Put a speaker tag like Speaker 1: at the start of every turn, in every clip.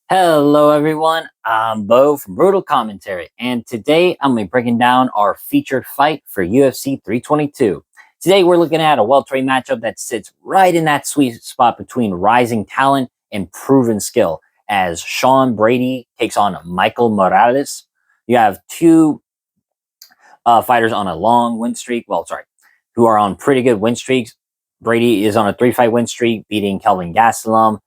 Speaker 1: Hello, everyone. I'm Bo from Brutal Commentary, and today I'm going to be breaking down our featured fight for UFC 322. Today, we're looking at a welterweight matchup that sits right in that sweet spot between rising talent and proven skill, as Sean Brady takes on Michael Morales. You have two fighters on a long win streak. Who are on pretty good win streaks. Brady is on a three-fight win streak, beating Kelvin Gastelum,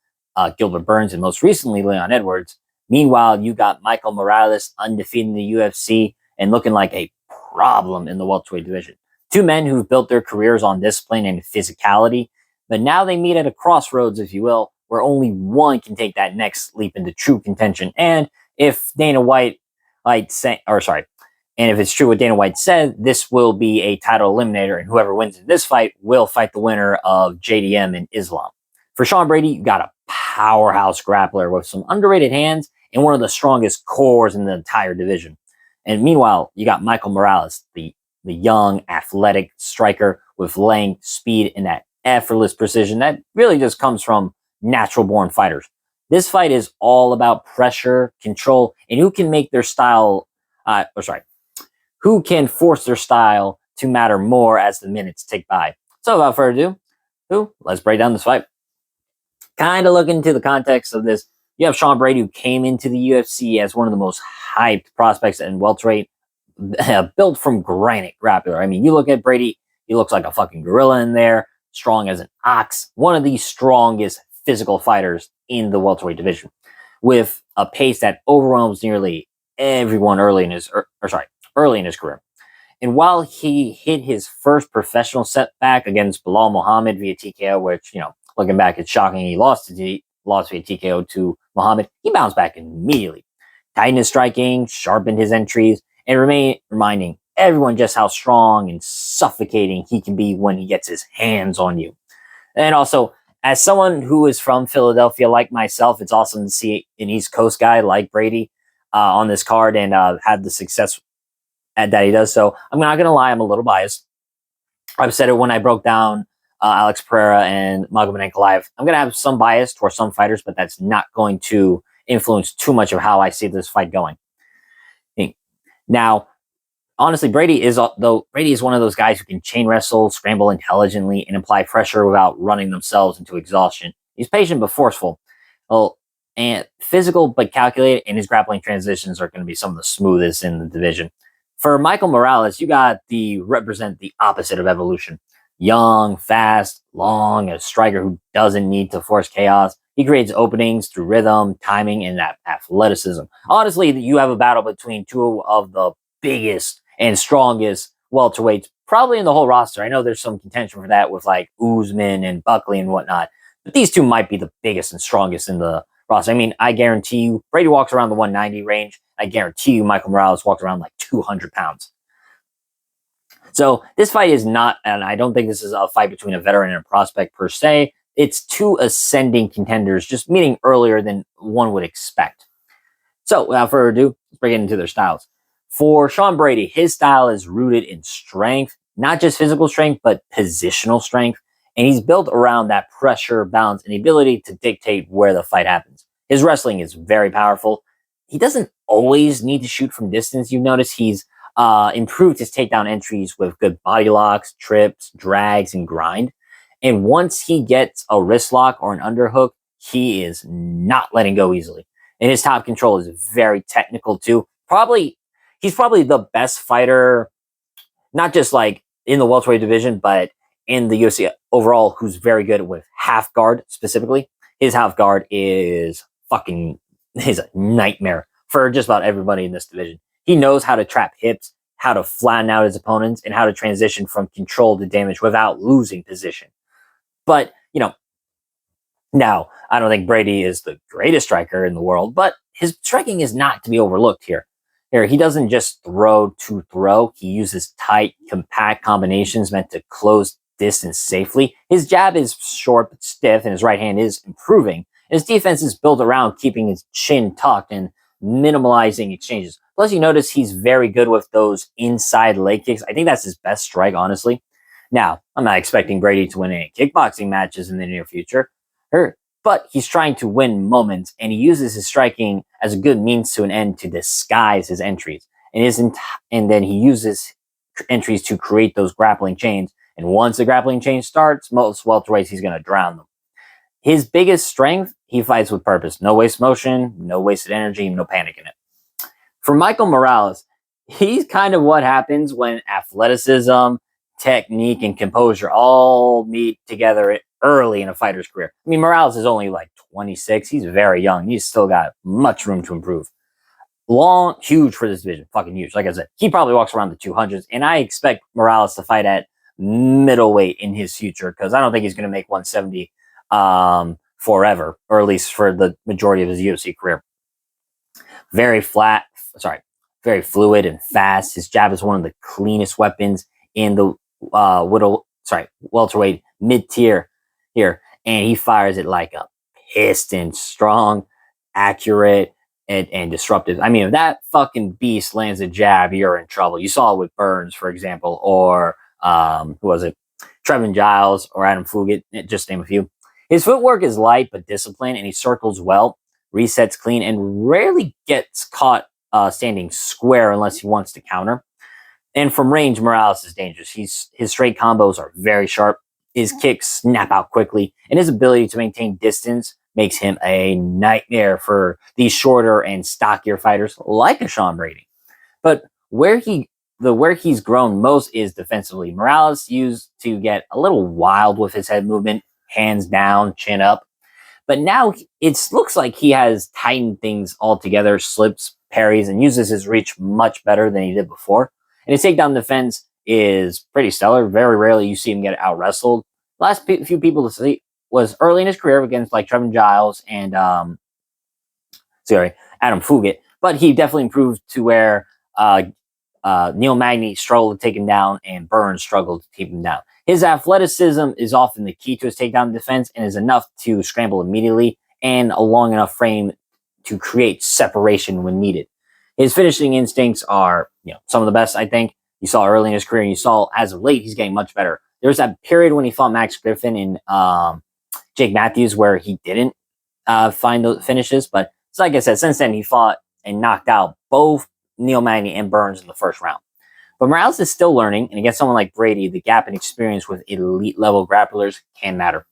Speaker 1: Gilbert Burns, and most recently Leon Edwards. Meanwhile, you got Michael Morales undefeated in the UFC and looking like a problem in the welterweight division. Two men who've built their careers on discipline and physicality, but now they meet at a crossroads, if you will, where only one can take that next leap into true contention. And if Dana White, and if it's true what Dana White said, this will be a title eliminator, and whoever wins in this fight will fight the winner of JDM and Islam. For Sean Brady, you got a powerhouse grappler with some underrated hands and one of the strongest cores in the entire division. And meanwhile, you got Michael Morales, the young, athletic striker with length, speed, and that effortless precision that really just comes from natural-born fighters. This fight is all about pressure, control, and who can make their style, who can force their style to matter more as the minutes tick by. So without further ado, let's break down this fight. Kind of look into the context of this. You have Sean Brady, who came into the UFC as one of the most hyped prospects in welterweight, built from granite grappler. I mean, you look at Brady, he looks like a fucking gorilla in there, strong as an ox, one of the strongest physical fighters in the welterweight division, with a pace that overwhelms nearly everyone early in his career. And while he hit his first professional setback against Bilal Muhammad via TKO, which, looking back, it's shocking he lost via TKO to Muhammad, he bounced back immediately. Tightened his striking, sharpened his entries, and reminding everyone just how strong and suffocating he can be when he gets his hands on you. And also, as someone who is from Philadelphia like myself, it's awesome to see an East Coast guy like Brady on this card and have the success that he does. So I'm not going to lie, I'm a little biased. I've said it when I broke down Alex Pereira and Magomed Ankalaev. I'm going to have some bias towards some fighters, but that's not going to influence too much of how I see this fight going. Now, honestly, Brady is one of those guys who can chain wrestle, scramble intelligently, and apply pressure without running themselves into exhaustion. He's patient but forceful. And physical but calculated, and his grappling transitions are going to be some of the smoothest in the division. For Michael Morales, you got represent the opposite of evolution. Young, fast, long, a striker who doesn't need to force chaos. He creates openings through rhythm, timing, and that athleticism. Honestly, you have a battle between two of the biggest and strongest welterweights probably in the whole roster. I know there's some contention for that with like Usman and Buckley and whatnot, but these two might be the biggest and strongest in the roster. I mean, I guarantee you, Brady walks around the 190 range. I guarantee you, Michael Morales walks around like 200 pounds. So this fight is not, and I don't think this is a fight between a veteran and a prospect per se. It's two ascending contenders just meeting earlier than one would expect. So without further ado, let's break into their styles. For Sean Brady, his style is rooted in strength, not just physical strength, but positional strength. And he's built around that pressure, balance, and the ability to dictate where the fight happens. His wrestling is very powerful. He doesn't always need to shoot from distance. You've noticed he's improved his takedown entries with good body locks, trips, drags, and grind. And once he gets a wrist lock or an underhook, he is not letting go easily. And his top control is very technical too. He's probably the best fighter, not just like in the welterweight division, but in the UFC overall, who's very good with half guard specifically. His half guard is a nightmare for just about everybody in this division. He knows how to trap hips, how to flatten out his opponents, and how to transition from control to damage without losing position. But, now, I don't think Brady is the greatest striker in the world, but his striking is not to be overlooked here. He doesn't just throw to throw. He uses tight, compact combinations meant to close distance safely. His jab is short but stiff, and his right hand is improving. His defense is built around keeping his chin tucked and minimalizing exchanges. Plus, you notice he's very good with those inside leg kicks. I think that's his best strike, honestly. Now, I'm not expecting Brady to win any kickboxing matches in the near future, but but he's trying to win moments, and he uses his striking as a good means to an end to disguise his entries. And then he uses entries to create those grappling chains. And once the grappling chain starts, most welterweights, he's going to drown them. His biggest strength, he fights with purpose. No waste motion, no wasted energy, no panic in it. For Michael Morales, he's kind of what happens when athleticism, technique, and composure all meet together early in a fighter's career. I mean, Morales is only like 26. He's very young. He's still got much room to improve. Long, huge for this division. Fucking huge. Like I said, he probably walks around the 200s, and I expect Morales to fight at middleweight in his future because I don't think he's going to make 170 forever, or at least for the majority of his UFC career. Very very fluid and fast. His jab is one of the cleanest weapons in the welterweight mid-tier here, and he fires it like a piston, strong, accurate, and disruptive. I mean, if that fucking beast lands a jab, you're in trouble. You saw it with Burns, for example, or who was it? Trevin Giles or Adam Fugit, just name a few. His footwork is light but disciplined, and he circles well, resets clean, and rarely gets caught standing square unless he wants to counter. And from range, Morales is dangerous. His straight combos are very sharp. His kicks snap out quickly, and his ability to maintain distance makes him a nightmare for these shorter and stockier fighters like a Sean Brady. But where he's grown most is defensively. Morales used to get a little wild with his head movement, hands down, chin up. But now it looks like he has tightened things altogether, slips, parries, and uses his reach much better than he did before. And his takedown defense is pretty stellar. Very rarely you see him get out wrestled. Last few people to see was early in his career against like Trevin Giles and Adam Fugit. But he definitely improved to where Neil Magny struggled to take him down and Burns struggled to keep him down. His athleticism is often the key to his takedown defense and is enough to scramble immediately and a long enough frame to create separation when needed. His finishing instincts are, some of the best, I think. You saw early in his career, and you saw as of late, he's getting much better. There was that period when he fought Max Griffin and Jake Matthews where he didn't find those finishes. But it's like I said, since then, he fought and knocked out both Neil Magny and Burns in the first round. But Morales is still learning, and against someone like Brady, the gap in experience with elite-level grapplers can matter.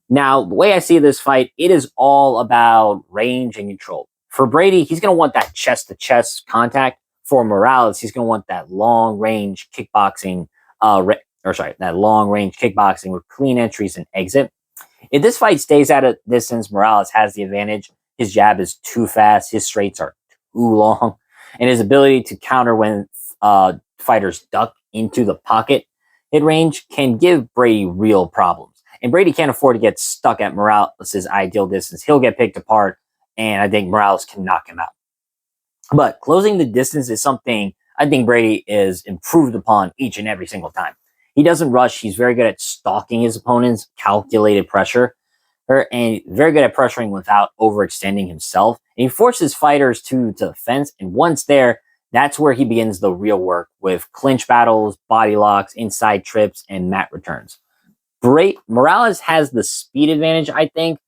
Speaker 1: Now, the way I see this fight, it is all about range and control. For Brady, he's going to want that chest-to-chest contact. For Morales, he's going to want that long-range kickboxing, that long-range kickboxing with clean entries and exit. If this fight stays at a distance, Morales has the advantage. His jab is too fast, his straights are too long, and his ability to counter when fighters duck into the pocket hit range can give Brady real problems. And Brady can't afford to get stuck at Morales' ideal distance. He'll get picked apart, and I think Morales can knock him out. But closing the distance is something I think Brady is improved upon each and every single time. He doesn't rush. He's very good at stalking his opponent's calculated pressure, and very good at pressuring without overextending himself. And he forces fighters to the fence, and once there, that's where he begins the real work with clinch battles, body locks, inside trips, and mat returns. Morales has the speed advantage, I think.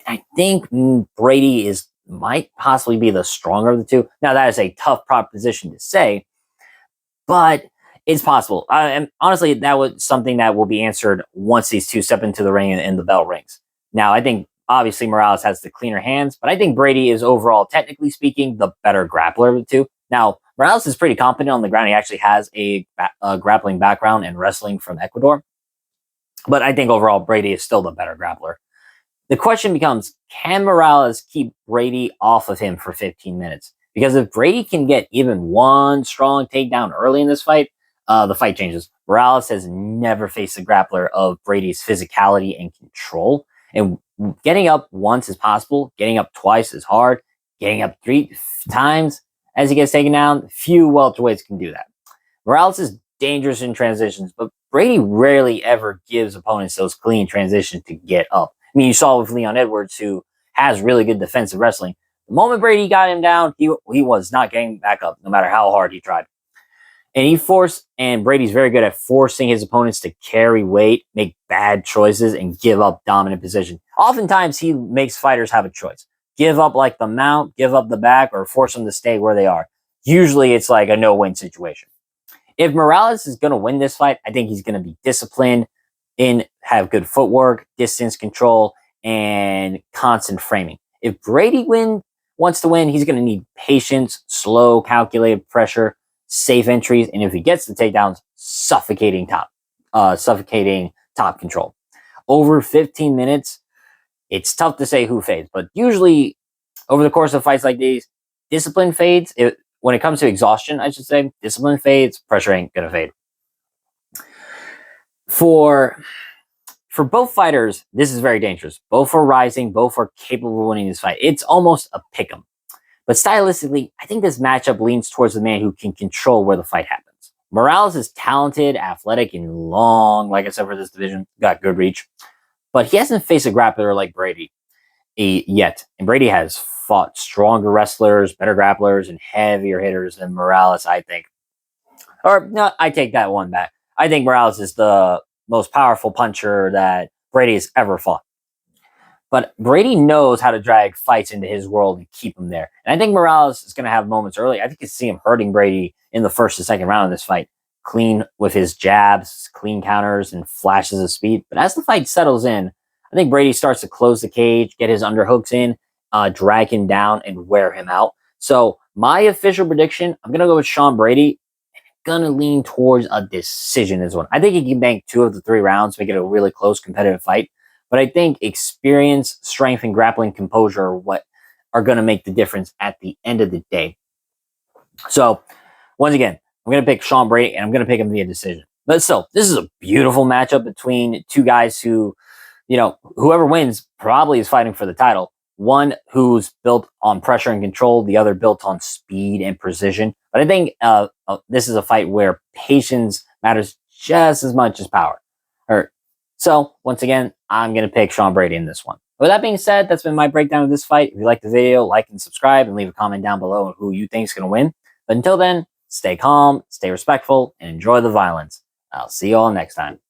Speaker 1: I think Brady might possibly be the stronger of the two. Now, that is a tough proposition to say, but it's possible. And honestly, that was something that will be answered once these two step into the ring and the bell rings. Now, I think obviously Morales has the cleaner hands, but I think Brady is overall, technically speaking, the better grappler of the two. Now, Morales is pretty competent on the ground. He actually has a grappling background and wrestling from Ecuador. But I think overall, Brady is still the better grappler. The question becomes, can Morales keep Brady off of him for 15 minutes? Because if Brady can get even one strong takedown early in this fight, the fight changes. Morales has never faced a grappler of Brady's physicality and control. And getting up once is possible. Getting up twice is hard. Getting up 3 times as he gets taken down, few welterweights can do that. Morales is dangerous in transitions, but Brady rarely ever gives opponents those clean transitions to get up. I mean, you saw with Leon Edwards, who has really good defensive wrestling. The moment Brady got him down, he was not getting back up, no matter how hard he tried. And Brady's very good at forcing his opponents to carry weight, make bad choices, and give up dominant position. Oftentimes, he makes fighters have a choice. Give up like the mount, give up the back, or force them to stay where they are. Usually, it's like a no-win situation. If Morales is going to win this fight, I think he's going to be disciplined and have good footwork, distance control, and constant framing. If Brady wants to win, he's going to need patience, slow, calculated pressure, safe entries, and if he gets the takedowns, suffocating top control. Over 15 minutes, it's tough to say who fades, but usually over the course of fights like these, discipline fades. When it comes to exhaustion, I should say, discipline fades, pressure ain't gonna fade. For both fighters, this is very dangerous. Both are rising, both are capable of winning this fight. It's almost a pick 'em. But stylistically, I think this matchup leans towards the man who can control where the fight happens. Morales is talented, athletic, and long, like I said, for this division, got good reach. But he hasn't faced a grappler like Brady yet. And Brady has fought stronger wrestlers, better grapplers, and heavier hitters than Morales, I think. Or, no, I take that one back. I think Morales is the most powerful puncher that Brady has ever fought. But Brady knows how to drag fights into his world and keep him there. And I think Morales is going to have moments early. I think you see him hurting Brady in the first and second round of this fight. Clean with his jabs, clean counters, and flashes of speed. But as the fight settles in, I think Brady starts to close the cage, get his underhooks in, drag him down, and wear him out. So my official prediction, I'm going to go with Sean Brady. Going to lean towards a decision in this one. I think he can bank 2 of the 3 rounds, make it a really close competitive fight. But I think experience, strength, and grappling composure are what are going to make the difference at the end of the day. So, once again, I'm going to pick Sean Brady, and I'm going to pick him via decision. But still, this is a beautiful matchup between 2 guys who, whoever wins probably is fighting for the title. One who's built on pressure and control, the other built on speed and precision. But I think this is a fight where patience matters just as much as power. So, once again, I'm going to pick Sean Brady in this one. With that being said, that's been my breakdown of this fight. If you like the video, like and subscribe, and leave a comment down below on who you think is going to win. But until then, stay calm, stay respectful, and enjoy the violence. I'll see you all next time.